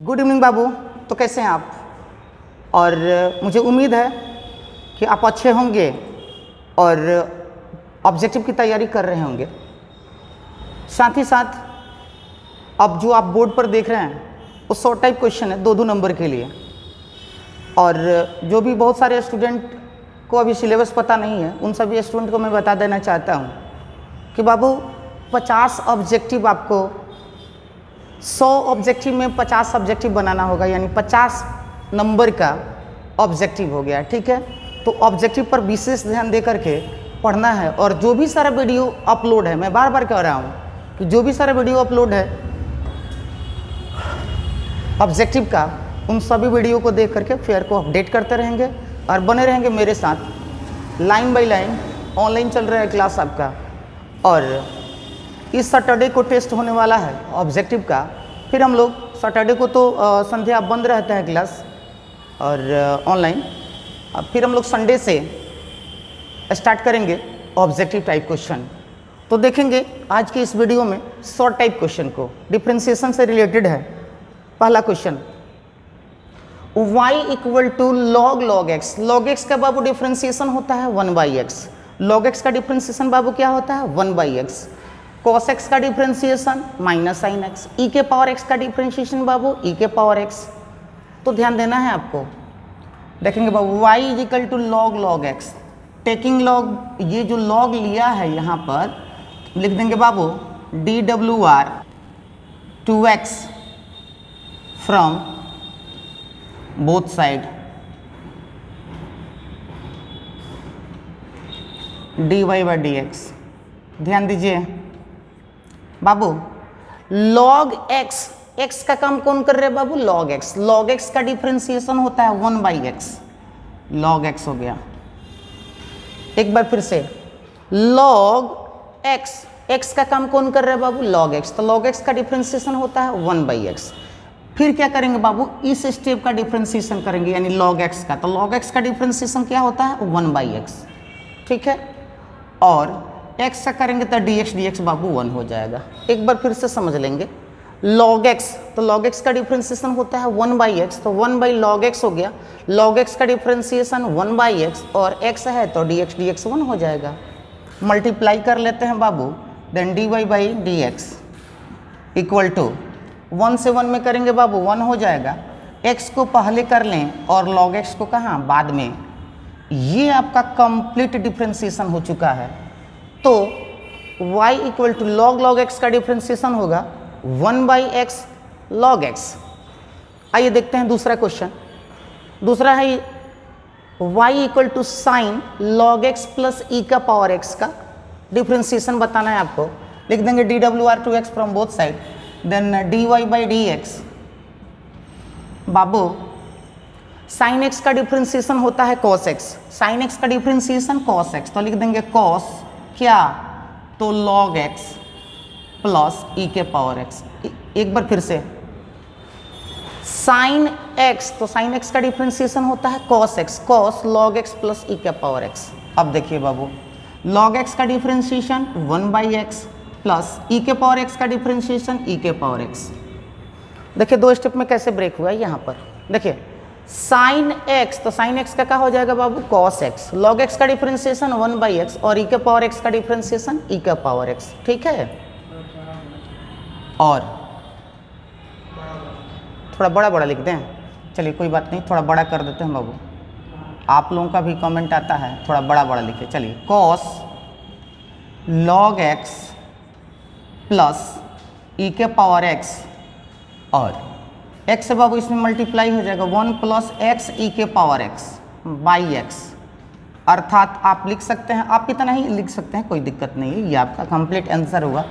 Good evening बाबू। तो कैसे हैं आप? और मुझे उम्मीद है कि आप अच्छे होंगे और ऑब्जेक्टिव की तैयारी कर रहे होंगे। साथ ही साथ अब जो आप बोर्ड पर देख रहे हैं वो शॉर्ट टाइप क्वेश्चन है 2-2 नंबर के लिए। और जो भी बहुत सारे स्टूडेंट को अभी सिलेबस पता नहीं है उन सभी स्टूडेंट को मैं बता देना चाहता हूँ कि बाबू 50 ऑब्जेक्टिव आपको 100 ऑब्जेक्टिव में 50 ऑब्जेक्टिव बनाना होगा, यानी 50 नंबर का ऑब्जेक्टिव हो गया। ठीक है, तो ऑब्जेक्टिव पर विशेष ध्यान दे करके पढ़ना है। और जो भी सारा वीडियो अपलोड है, मैं बार बार कह रहा हूँ कि जो भी सारा वीडियो अपलोड है ऑब्जेक्टिव का, उन सभी वीडियो को देख करके फेयर को अपडेट करते रहेंगे और बने रहेंगे मेरे साथ। लाइन बाय लाइन ऑनलाइन चल रहा है क्लास आपका, और इस सैटरडे को टेस्ट होने वाला है ऑब्जेक्टिव का। फिर हम लोग सैटरडे को तो संध्या बंद रहता है क्लास और ऑनलाइन। फिर हम लोग संडे से स्टार्ट करेंगे ऑब्जेक्टिव टाइप क्वेश्चन। तो देखेंगे आज के इस वीडियो में शॉर्ट टाइप क्वेश्चन को, डिफरेंशिएशन से रिलेटेड है। पहला question, y equal to log x। log x का बाबू डिफरेंशिएशन होता है 1/x। log x का डिफरेंशिएशन बाबू क्या होता है 1/x। cos x का differentiation minus sine x। e के पावर x का डिफरेंशिएशन बाबू e के पावर x। तो ध्यान देना है आपको। देखेंगे बाबू y is equal to log x। Taking log, ये जो log लिया है यहाँ पर लिख देंगे बाबू dwr 2x from both side dy/dx। ध्यान दीजिए बाबू, log x, x का काम कौन कर रहे हैं बाबू? log x। log x का डिफरेंशिएशन होता है 1/x। log x हो गया। एक बार फिर से, log x, x का काम कौन कर रहे हैं बाबू? log x। तो log x का डिफरेंशिएशन होता है 1/x। फिर क्या करेंगे बाबू? इस स्टेप का डिफरेंशिएशन करेंगे, यानी log x का। तो log x का डिफरेंशिएशन क्या होता है 1/x। ठीक है, और x का करेंगे तो dx बाबू 1 हो जाएगा। एक बार फिर से समझ लेंगे, log x, तो log x का डिफरेंशिएशन होता है 1/x, तो 1/log x हो गया। log x का डिफरेंशिएशन 1/x और x है तो dx 1 हो जाएगा। मल्टीप्लाई कर लेते हैं बाबू, देन dy/dx इक्वल टू 1 से 1 में करेंगे बाबू 1 हो जाएगा। x को पहले कर लें और log x को कहाँ? बाद में। ये आपका कंप्लीट डिफरेंशिएशन हो चुका है। तो y equal to log x का डिफरेंशिएशन होगा 1/x log x। आइए देखते हैं दूसरा क्वेश्चन। दूसरा है y equal to sine log x plus e का पावर x का डिफरेंशिएशन बताना है आपको। लिख देंगे dwr 2x from both side, then dy/dx। बाबू साइन x का डिफरेंशिएशन होता है cos x। साइन x का डिफरेंशिएशन cos x, तो लिख देंगे cos क्या? तो log x प्लस e के पावर x। एक बार फिर से, साइन x, तो साइन x का डिफरेंशिएशन होता है cos x। cos log x plus e के पावर x। अब देखिए बाबू, log x का डिफरेंशिएशन 1/x प्लस e के पावर x का डिफरेंशिएशन e के पावर x। देखिए दो स्टेप में कैसे ब्रेक हुआ है यहाँ पर। देखिए साइन x, तो साइन x का क्या हो जाएगा बाबू? cos x। log x का डिफरेंशिएशन 1/x और e के पावर x का डिफरेंशिएशन e के पावर x। ठीक है, और थोड़ा बड़ा बड़ा लिख दें। चलिए कोई बात नहीं, थोड़ा बड़ा कर देते हैं बाबू। आप लोगों का भी कमेंट आता है, थोड़ा बड़ा बड़ा लिखे। चलिए cos log x plus e के पावर x, और x से बाबू इसमें मल्टीप्लाई हो जाएगा 1 प्लस x e के पावर x बाई x। अर्थात आप लिख सकते हैं, आप इतना ही लिख सकते हैं, कोई दिक्कत नहीं है। ये आपका कंप्लीट आंसर होगा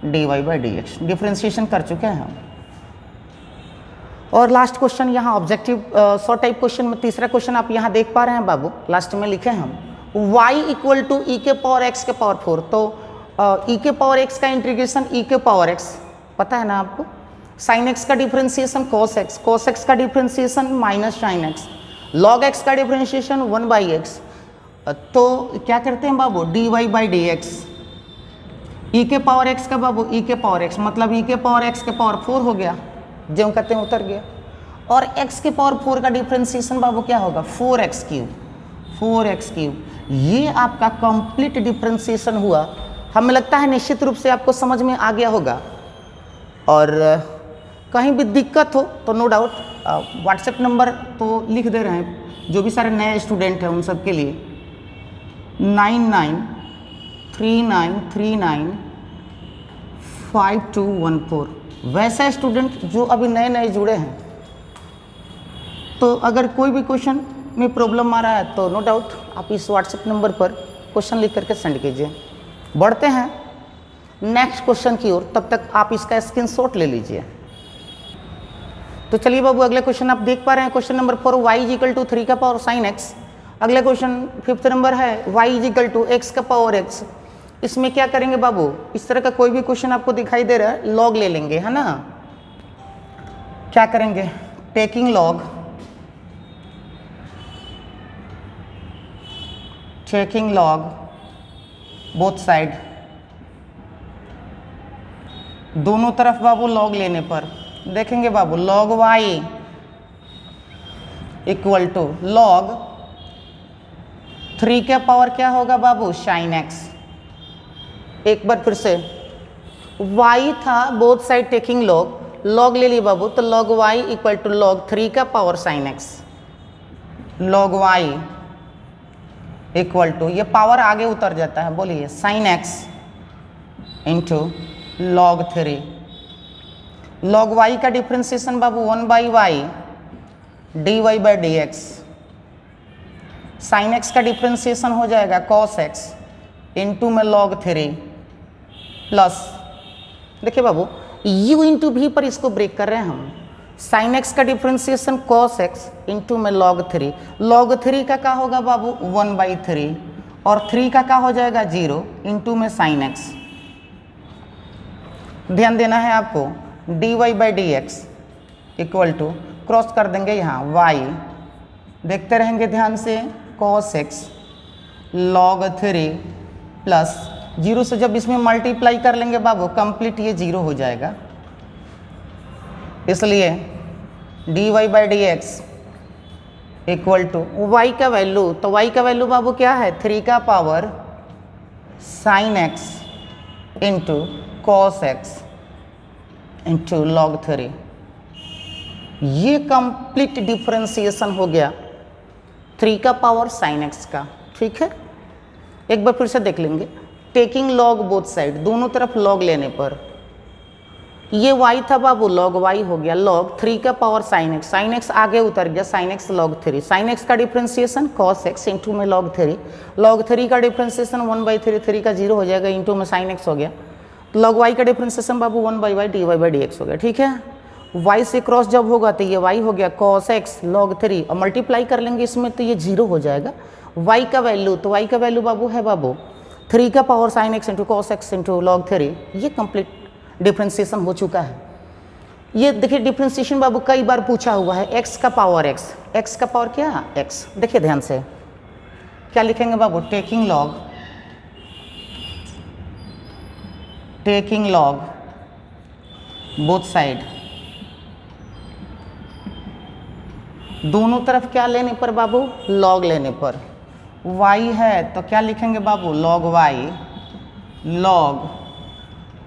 dy/dx। डिफरेंशिएशन कर चुके हैं हम। और लास्ट क्वेश्चन यहाँ ऑब्जेक्टिव शॉर्ट टाइप क्वेश्चन में तीसरा क्वेश्चन आप यहाँ देख पा रहे हैं बाबू, लास्ट में लिखे हम y इक्वल टू e के पावर x के पावर 4। तो e के पावर x का इंटीग्रेशन e के पावर x पता है ना आपको। साइन x का differentiation cos x, cos x का differentiation minus sine x, log x का डिफरेंशिएशन 1/x। तो क्या करते हैं बाबू? dy/dx। e के पावर x का बाबू e के पावर x, मतलब e के पावर x के पावर 4 हो गया। जो कहते हैं उतर गया। और x के पावर 4 का डिफ्रेंसिएशन बाबू क्या होगा 4x क्यूब, 4x क्यूब। ये आपका कंप्लीट डिफ्रेंसिएशन हुआ। हमें लगता है निश्चित रूप से आपको समझ में आ गया होगा। और कहीं भी दिक्कत हो तो नो डाउट व्हाट्सएप नंबर तो लिख दे रहे हैं, जो भी सारे नए स्टूडेंट हैं उन सब के लिए 9939395214। वैसे स्टूडेंट जो अभी नए नए जुड़े हैं, तो अगर कोई भी क्वेश्चन में प्रॉब्लम आ रहा है तो नो डाउट आप इस व्हाट्सएप नंबर पर क्वेश्चन लिख करके सेंड कीजिए। बढ़ते हैं नेक्स्ट क्वेश्चन की ओर, तब तक आप इसका स्क्रीनशॉट ले लीजिए। तो चलिए बाबू अगले क्वेश्चन आप देख पा रहे हैं, question number 4 y equal to 3 का पावर साइन x। अगला क्वेश्चन 5th नंबर है y इक्वल टू x का पावर x। इसमें क्या करेंगे बाबू, इस तरह का कोई भी क्वेश्चन आपको दिखाई दे रहा है लॉग ले लेंगे, है ना। क्या करेंगे, taking log, taking log both side, दोनों तरफ बाबू लॉग लेने पर देखेंगे बाबू log y equal to log 3 का पावर क्या होगा बाबू साइन x। एक बार फिर से y था both side taking log, log ले ली बाबू, तो log y equal to log 3 का power sine x। Log y equal to, ये पावर आगे उतर जाता है, बोलिए sine x into log 3। Log y का डिफ्रेंसिएशन बाबू 1/y dy by D x. Sine x का डिफ्रेंसिएशन हो जाएगा cos x इंटू में log 3 प्लस, देखिए बाबू u इंटू भी पर इसको ब्रेक कर रहे हैं हम। साइन x का डिफ्रेंसिएशन cos x इंटू में log 3, log 3 का क्या होगा बाबू 1/3 और 3 का क्या हो जाएगा 0 इंटू में साइन x। ध्यान देना है आपको, dy by D x equal to cross कर देंगे यहाँ y, देखते रहेंगे ध्यान से cos x log 3 प्लस 0 से जब इसमें मल्टीप्लाई कर लेंगे बाबू कंप्लीट ये 0 हो जाएगा, इसलिए dy by D x equal to y का वैल्यू, तो y का वैल्यू बाबू क्या है 3 का power sine x into cos x into log 3। ये कंप्लीट डिफरेंशिएशन हो गया 3 का पावर साइन x का, ठीक है। एक बार फिर से देख लेंगे, टेकिंग लॉग बोथ साइड, दोनों तरफ लॉग लेने पर ये y था बाबू log y हो गया log 3 का पावर साइन x आगे उतर गया sine x log 3, sine x का डिफरेंशिएशन cos x इंटू में log 3 का डिफरेंशिएशन 1/3, 3 का 0 हो जाएगा इंटू में साइन x हो गया, log y का differentiation Babu 1/y dy by D x हो गया, ठीक है। y से क्रॉस जब होगा तो ये y हो गया cos x log 3 और मल्टीप्लाई कर लेंगे इसमें तो ये 0 हो जाएगा। y का वैल्यू, तो y का वैल्यू बाबू है बाबू 3 का power sine x into cos x into log 3। ये कंप्लीट डिफरेंशिएशन हो चुका है। ये देखिए डिफरेंशिएशन बाबू कई बार पूछा हुआ है, x का पावर x का पावर क्या x। देखिए ध्यान से क्या लिखेंगे बाबू, टेकिंग लॉग बोथ साइड, दोनों तरफ क्या लेने पर बाबू लॉग लेने पर, y है तो क्या लिखेंगे बाबू log y log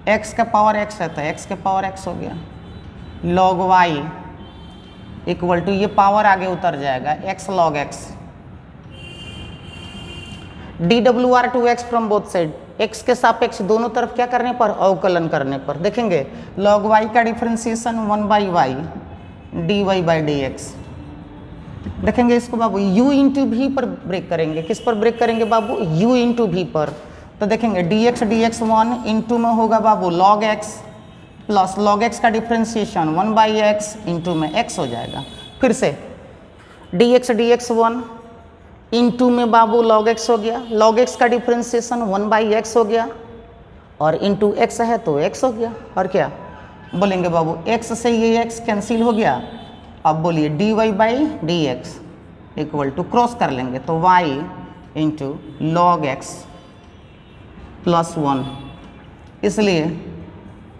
x का पावर x है तो x का पावर x हो गया, log y इक्वल टू ये पावर आगे उतर जाएगा x log x dwr2x from both side, x के सापेक्ष दोनों तरफ क्या करने पर अवकलन करने पर, देखेंगे log y का differentiation 1/y dy by D x. देखेंगे इसको बाबू u इंटू भी पर ब्रेक करेंगे, किस पर ब्रेक करेंगे बाबू u इंटू भी पर, तो देखेंगे dx 1 इंटू में होगा बाबू log x plus log x का डिफरेंशिएशन 1/x इंटू में x हो जाएगा। फिर से dx 1 इंटू में बाबू log x हो गया, log x का डिफरेंशिएशन 1/x हो गया और इंटू x है तो x हो गया, और क्या बोलेंगे बाबू x से ये x कैंसिल हो गया। अब बोलिए dy by D x equal to cross कर लेंगे तो y into log x plus 1, इसलिए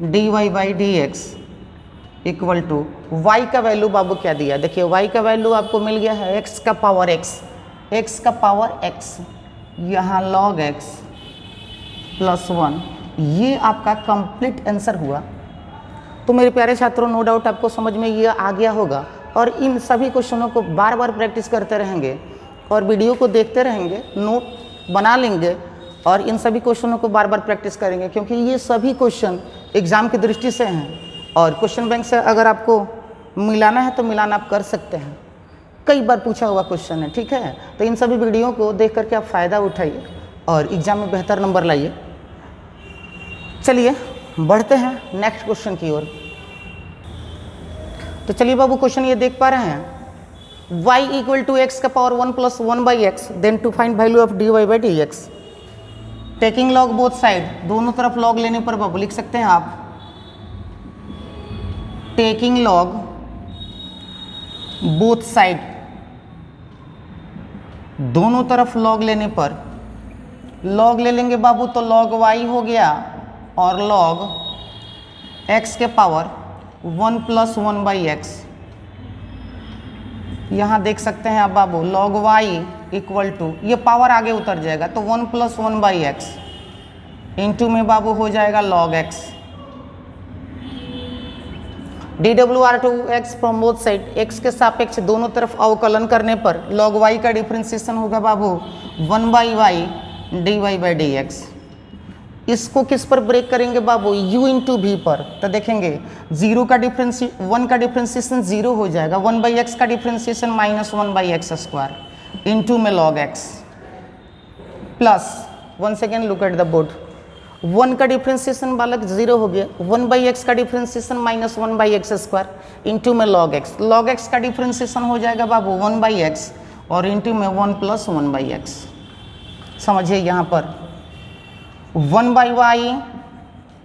dy by D x equal to y का वैल्यू बाबू क्या दिया, देखिए वाई का वैल्यू आपको मिल गया है एक्स का पावर एक्स का पावर एक्स, यहाँ लॉग एक्स प्लस 1, ये आपका कंप्लीट आंसर हुआ। तो मेरे प्यारे छात्रों, नो डाउट आपको समझ में ये आ गया होगा, और इन सभी क्वेश्चनों को बार बार प्रैक्टिस करते रहेंगे और वीडियो को देखते रहेंगे, नोट बना लेंगे और इन सभी क्वेश्चनों को बार बार प्रैक्टिस करेंगे, क्योंकि ये सभी क्वेश्चन एग्जाम की दृष्टि से हैं और क्वेश्चन बैंक से अगर आपको मिलाना है तो मिलाना आप कर सकते हैं, कई बार पूछा हुआ क्वेश्चन है, ठीक है। तो इन सभी वीडियो को देख करके आप फ़ायदा उठाइए और एग्जाम में बेहतर नंबर लाइए। चलिए बढ़ते हैं नेक्स्ट क्वेश्चन की ओर। तो चलिए बाबू, क्वेश्चन ये देख पा रहे हैं, y इक्वल टू एक्स का power 1 plus 1 by x, then to find value of dy by D x. Taking log both side, दोनों तरफ लॉग लेने पर बाबू लिख सकते हैं आप, टेकिंग लॉग बोथ साइड, दोनों तरफ लॉग लेने पर, लॉग ले लेंगे बाबू तो लॉग y हो गया और लॉग x के पावर 1 प्लस 1 बाई एक्स। यहाँ देख सकते हैं आप बाबू, लॉग y इक्वल टू, ये पावर आगे उतर जाएगा तो 1 प्लस 1 बाई एक्स इंटू में बाबू हो जाएगा log x, dwr2x from both side, x के सापेक्ष दोनों तरफ अवकलन करने पर log y का डिफ्रेंसिएशन होगा बाबू 1 by y dy by D x. इसको किस पर ब्रेक करेंगे बाबू, u इंटू v पर, तो देखेंगे 1 का डिफ्रेंसिएशन 0 हो जाएगा, 1 बाई एक्स का differentiation minus 1 by x square into में log x plus, one second look at the board, 1 का डिफ्रेंसिएशन बालक 0 हो गया, 1 बाई एक्स का differentiation minus 1 by x square into में log x का डिफ्रेंसिएशन हो जाएगा बाबू 1 बाई एक्स और इंटू में 1 प्लस 1 बाई एक्स। समझिए यहाँ पर 1 by y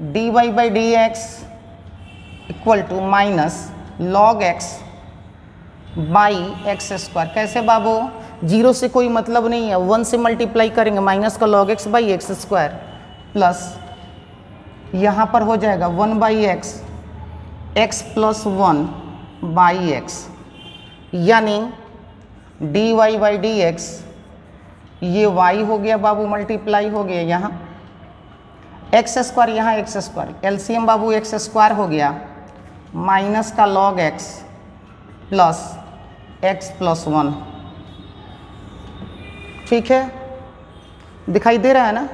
d Y by D x equal to minus log x by x square. कैसे बाबू, 0 से कोई मतलब नहीं है, 1 से मल्टीप्लाई करेंगे, माइनस का log x by x square plus यहाँ पर हो जाएगा 1 by X, X plus 1 by X, यानी D Y by D X, ये y हो गया बाबू, मल्टीप्लाई हो गया यहाँ एक्स स्क्वायर, यहाँ एक्स स्क्वायर, एलसीएम बाबू एक्स स्क्वायर हो गया माइनस का log x plus X plus 1। ठीक है, दिखाई दे रहा है ना।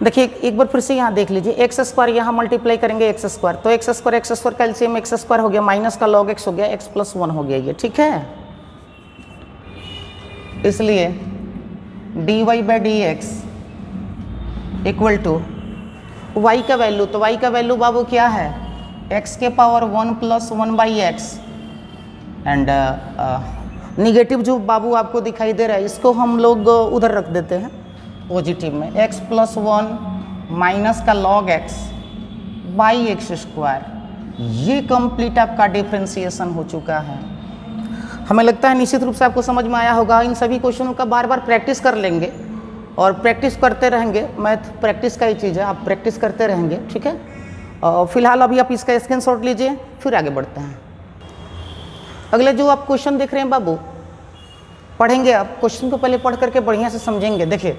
देखिए एक बार फिर से यहाँ देख लीजिए, एक्स स्क्वायर यहाँ मल्टीप्लाई करेंगे एक्स स्क्वायर, तो एक्स स्क्वायर का एलसीएम एक्स स्क्वायर हो गया माइनस का log x हो गया, एक्स प्लस 1 हो गया ये, ठीक है। इसलिए d Y by D x equal to y का वैल्यू, तो वाई का वैल्यू बाबू क्या है, एक्स के power 1 plus 1 by x and negative जो बाबू आपको दिखाई दे रहा है इसको हम लोग उधर रख देते हैं पॉजिटिव में, एक्स प्लस 1 माइनस का log x by x square, ये कंप्लीट आपका डिफ्रेंसिएशन हो चुका है। हमें लगता है निश्चित रूप से आपको समझ में आया होगा। इन सभी क्वेश्चनों का बार बार प्रैक्टिस कर लेंगे और प्रैक्टिस करते रहेंगे, मैथ प्रैक्टिस का ही चीज़ है, आप प्रैक्टिस करते रहेंगे, ठीक है। और फिलहाल अभी आप इसका स्क्रीनशॉट लीजिए, फिर आगे बढ़ते हैं। अगले जो आप क्वेश्चन देख रहे हैं बाबू, पढ़ेंगे आप क्वेश्चन को, पहले पढ़ करके बढ़िया से समझेंगे। देखिए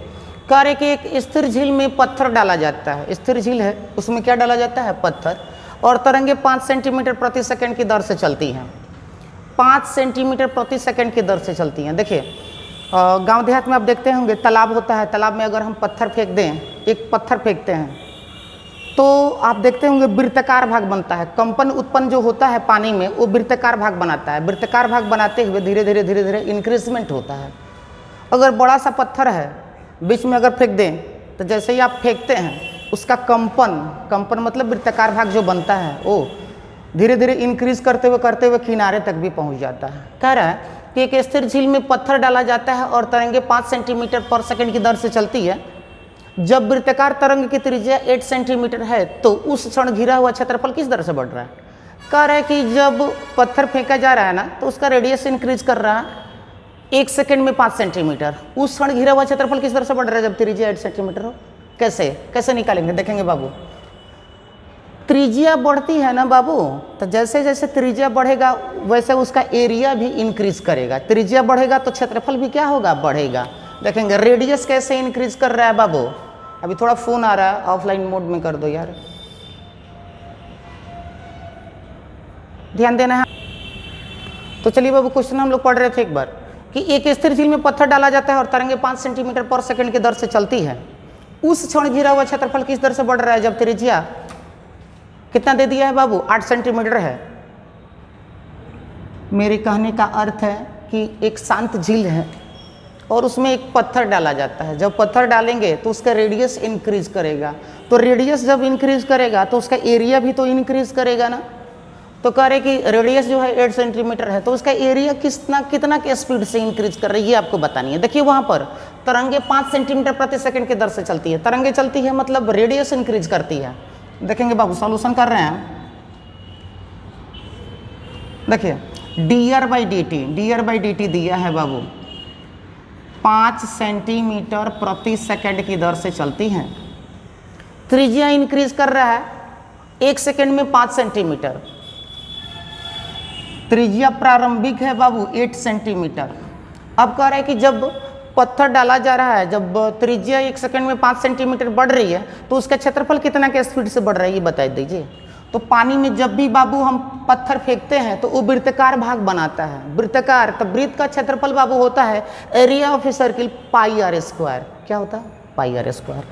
कह रहे कि एक स्थिर झील में पत्थर डाला जाता है, स्थिर झील है उसमें क्या डाला जाता है, पत्थर, और तरंगे 5 सेंटीमीटर प्रति सेकंड की दर से चलती हैं, 5 सेंटीमीटर प्रति सेकंड की दर से चलती हैं। देखिए गांव देहात में आप देखते होंगे तालाब होता है, तालाब में अगर हम पत्थर फेंक दें, एक पत्थर फेंकते हैं तो आप देखते होंगे वृत्ताकार भाग बनता है, कंपन उत्पन्न जो होता है पानी में वो वृत्ताकार भाग बनाता है, वृत्ताकार भाग बनाते हुए धीरे धीरे इंक्रीजमेंट होता है। अगर बड़ा सा पत्थर है बीच में अगर फेंक दें तो जैसे ही आप फेंकते हैं उसका कंपन मतलब वृत्ताकार भाग जो बनता है वो धीरे धीरे इंक्रीज करते हुए किनारे तक भी पहुंच जाता है। कह रहा है कि एक स्थिर झील में पत्थर डाला जाता है और तरंगे 5 सेंटीमीटर पर सेकंड की दर से चलती है। जब वृत्ताकार तरंग की त्रिज्या 8 सेंटीमीटर है तो उस क्षण घिरा हुआ क्षेत्रफल किस दर से बढ़ रहा है। कह रहा है कि जब पत्थर फेंका जा रहा है ना तो उसका रेडियस इंक्रीज कर रहा है 1 सेकंड में 5 सेंटीमीटर, उस क्षण घिरा हुआ क्षेत्रफल किस दर से बढ़ रहा है जब त्रिज्या 8 सेंटीमीटर हो। कैसे निकालेंगे देखेंगे बाबू। त्रिज्या बढ़ती है ना बाबू, तो जैसे जैसे त्रिज्या बढ़ेगा वैसे उसका एरिया भी इंक्रीज करेगा। त्रिज्या बढ़ेगा तो क्षेत्रफल भी क्या होगा, बढ़ेगा। देखेंगे रेडियस कैसे इंक्रीज कर रहा है बाबू। अभी थोड़ा फ़ोन आ रहा है, ऑफलाइन मोड में कर दो यार, ध्यान देना है। तो चलिए बाबू, क्वेश्चन हम लोग पढ़ रहे थे एक बार कि एक स्थिर झील में पत्थर डाला जाता है और तरंगे 5 सेंटीमीटर पर सेकंड की दर से चलती है। उस क्षण घिरा हुआ क्षेत्रफल किस दर से बढ़ रहा है जब त्रिज्या कितना दे दिया है बाबू, 8 सेंटीमीटर है। मेरे कहने का अर्थ है कि एक शांत झील है और उसमें एक पत्थर डाला जाता है। जब पत्थर डालेंगे तो उसका रेडियस इंक्रीज करेगा, तो रेडियस जब इंक्रीज करेगा तो उसका एरिया भी तो इंक्रीज करेगा ना। तो कह रहे कि रेडियस जो है 8 सेंटीमीटर है, तो उसका एरिया कितना के स्पीड से इंक्रीज कर रही है, ये आपको बतानी है। देखिए वहाँ पर तरंगे 5 सेंटीमीटर प्रति सेकंड की दर से चलती है। तरंगे चलती है मतलब रेडियस इंक्रीज करती है। देखेंगे बाबू, सॉल्यूशन कर रहे हैं। देखिए dr/dt दिया है बाबू, 5 सेंटीमीटर प्रति सेकंड की दर से चलती है। त्रिज्या इंक्रीज कर रहा है 1 सेकंड में 5 सेंटीमीटर। त्रिज्या प्रारंभिक है बाबू 8 सेंटीमीटर। अब कह रहा है कि जब पत्थर डाला जा रहा है, जब त्रिज्या 1 सेकंड में 5 सेंटीमीटर बढ़ रही है तो उसका क्षेत्रफल कितना के स्पीड से बढ़ रहा है, ये बता दीजिए। तो पानी में जब भी बाबू हम पत्थर फेंकते हैं तो वो वृत्ताकार भाग बनाता है। वृत्ताकार, तो वृत्त का क्षेत्रफल बाबू होता है area of a circle πr²। क्या होता है, πr²।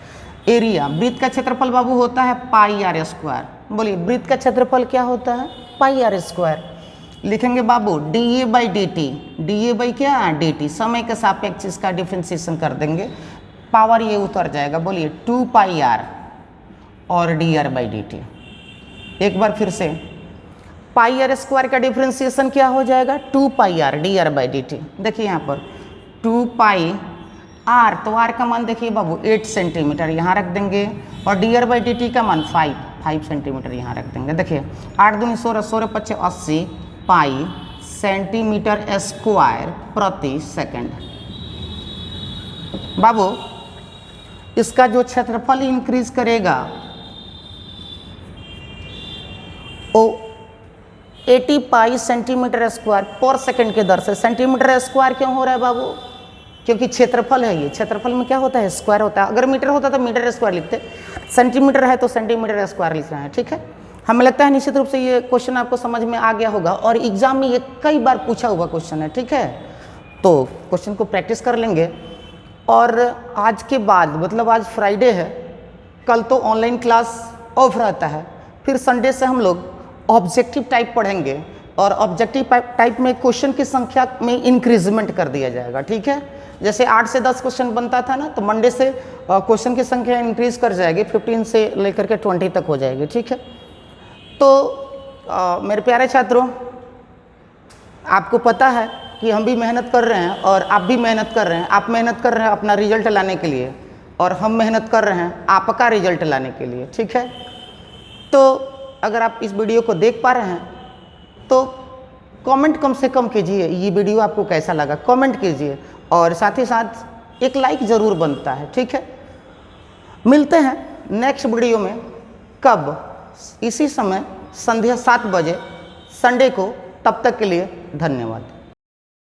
एरिया, वृत्त का क्षेत्रफल बाबू होता है πr²। बोलिए वृत्त का क्षेत्रफल क्या होता है, πr²। लिखेंगे बाबू dA/dt, dA क्या, dt, समय के सापेक्ष इसका डिफरेंशिएशन कर देंगे, पावर ये उतर जाएगा। बोलिए 2πr और dr/dt। एक बार फिर से πr² का डिफरेंशिएशन क्या हो जाएगा, 2πr dr/dt। देखिए यहाँ पर 2πr, तो r का मान देखिए बाबू 8 सेंटीमीटर यहाँ रख देंगे और dr/dt का मान 5 सेंटीमीटर यहाँ रख देंगे। देखिए 8 दूनी 16, 16 × 5 = 80 पाई सेंटीमीटर स्क्वायर प्रति सेकंड। बाबू इसका जो क्षेत्रफल इंक्रीज करेगा वो 80 पाई सेंटीमीटर स्क्वायर पर सेकंड के दर से। सेंटीमीटर स्क्वायर क्यों हो रहा है बाबू, क्योंकि क्षेत्रफल है ये। क्षेत्रफल में क्या होता है, स्क्वायर होता है। अगर मीटर होता तो मीटर स्क्वायर लिखते, सेंटीमीटर है तो सेंटीमीटर स्क्वायर लिखना है। ठीक है, हमें लगता है निश्चित रूप से ये क्वेश्चन आपको समझ में आ गया होगा और एग्जाम में ये कई बार पूछा हुआ क्वेश्चन है। ठीक है, तो क्वेश्चन को प्रैक्टिस कर लेंगे। और आज के बाद मतलब आज फ्राइडे है, कल तो ऑनलाइन क्लास ऑफ रहता है, फिर संडे से हम लोग ऑब्जेक्टिव टाइप पढ़ेंगे और ऑब्जेक्टिव टाइप में क्वेश्चन की संख्या में इंक्रीजमेंट कर दिया जाएगा। ठीक है, जैसे 8 से 10 क्वेश्चन बनता था ना, तो मंडे से क्वेश्चन की संख्या इंक्रीज कर जाएगी, 15 से लेकर के 20 तक हो जाएगी। ठीक है, तो मेरे प्यारे छात्रों, आपको पता है कि हम भी मेहनत कर रहे हैं और आप भी मेहनत कर रहे हैं। आप मेहनत कर रहे हैं अपना रिजल्ट लाने के लिए और हम मेहनत कर रहे हैं आपका रिजल्ट लाने के लिए। ठीक है, तो अगर आप इस वीडियो को देख पा रहे हैं तो कमेंट कम से कम कीजिए, ये वीडियो आपको कैसा लगा कमेंट कीजिए और साथ ही साथ एक लाइक ज़रूर बनता है। ठीक है, मिलते हैं नेक्स्ट वीडियो में, कब, इसी समय संध्या 7 बजे संडे को। तब तक के लिए धन्यवाद।